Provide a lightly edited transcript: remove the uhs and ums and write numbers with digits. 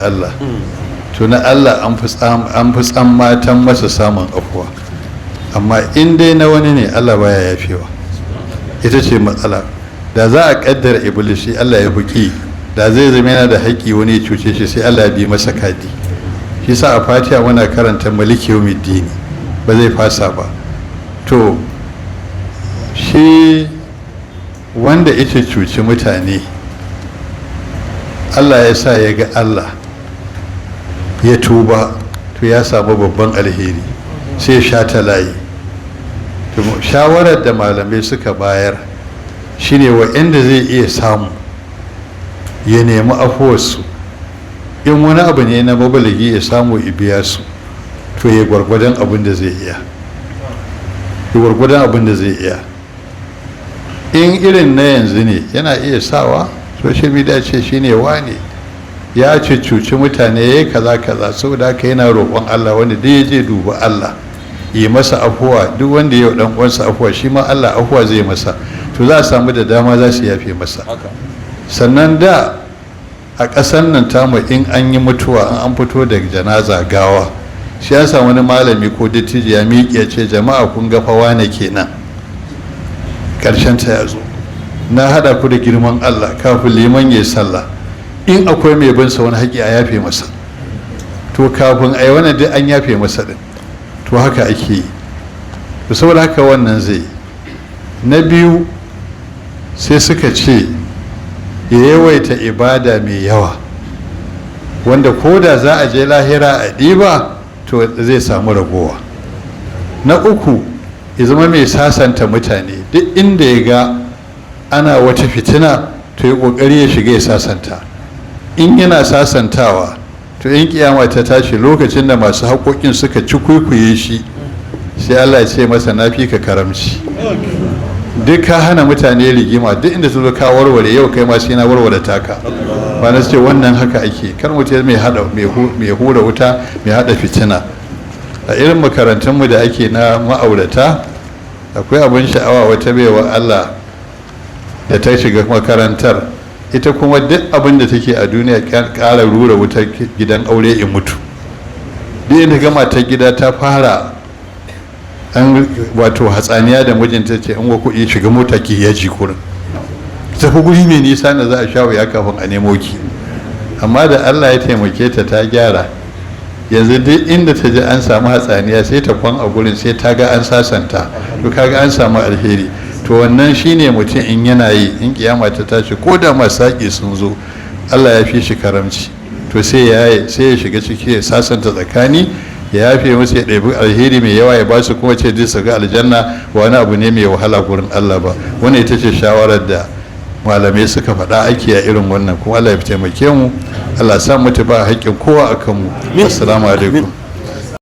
Allah to na Allah an fi tsammatan masa samun afuwa, amma in dai na wani ne Allah baya yafewa. Ita ce matsala. Da za a kaddara iblis shi Allah ya fuki, da zai zama yana da haƙƙi wani ya cuce shi sai Allah ya bi masa kadi. Shi sa a Fatiha muna karanta maliki yawmiddin, ba zai fasa ba. To shi wanda ita cuci mutane, Allah ya sa ya ga Allah ya tuba, to ya samu babban alheri, sai ya sha ta layi. Shawarar da malamai suka bayar shine wa'anda zai iya samu ya nemi afuwarsu, in wani abu ne na mabaligi ya samu ibiya su, to ya gwargwadon abin da zai iya, in irin na yanzu ne yana iya sawa social media ce shine wane ya cuci mutane ya yi kaza saboda haka yana roƙon Allah wanda dai ya je duba Allah yi masa afuwa, duk wanda ya yi dan uwansa afuwa shi ma Allah afuwa zai masa, to za a samu da dama za su yafe masa. Sannan da a ƙasar nan tamu in an yi mutuwa an fito da janaza gawa, shi ya samu wani malami ko dattijo ya miƙe ya ce jama'a kun ga fa wane kenan ƙarshen ta ya zo, na haɗa ku da girman Allah kafin liman ya sallah in akwai mai bin sa wani haƙi a yafe masa, to kafin a yi wannan duk an yafe masa din, to haka ake yi. To saboda haka wannan zai. Na biyu sai suka ce ya yawaita ibada mai yawa wanda ko da za a je lahira a ɗiba to zai samu ragowa. Na uku ya zama mai sasanta mutane, duk inda ya ga ana wata fitina to ya ƙoƙari ya shiga ya sasanta. In yana sasantawa to in kiyama ta tashi lokacin da masu haƙoƙin suka ci kwaikwaye shi, sai Allah ya ce masa na fi ka karamci, duk ka hana mutane rigima, duk inda su zo ka warware, yau kai ma sai na warware taka. ba na ce wannan haka ake, kar mutum mai hura wuta mai hada fitina. A irin makarantunmu da ake na ma'aurata akwai abin sha'awa, wata baiwa Allah da ta shiga makarantar, ita kuma duk abin da take a duniya ƙara rura wutar gidan aure in mutu. duk inda gama ta gida ta fara an wato hatsaniya da mijinta ce in wa kuɗi shiga mota ki yaji kurin, tafi guri mai nisa na za a sha wuya kafin a nemo ki. Amma da Allah ya taimake ta ta gyara, yanzu duk inda ta ji an samu hatsaniya sai ta kwan a gurin, sai ta ga an sasanta, to kaga an samu alheri. To wannan shine mutum in yana yi, in kiyama ta tashi ko da masaki sun zo Allah ya fi shi karamci, to sai ya shiga ciki ya sasanta tsakani, ya yafe musu, ya ɗabi alheri mai yawa ya ba su, kuma ce su ga aljanna wani abu ne mai wahala gurin Allah ba. Wannan ita ce shawarar da malamai suka faɗa ake a irin wannan, kuma Allah ya taimake mu, Allah sa mutu ba haƙƙin kowa akan mu. Assalamu alaikum.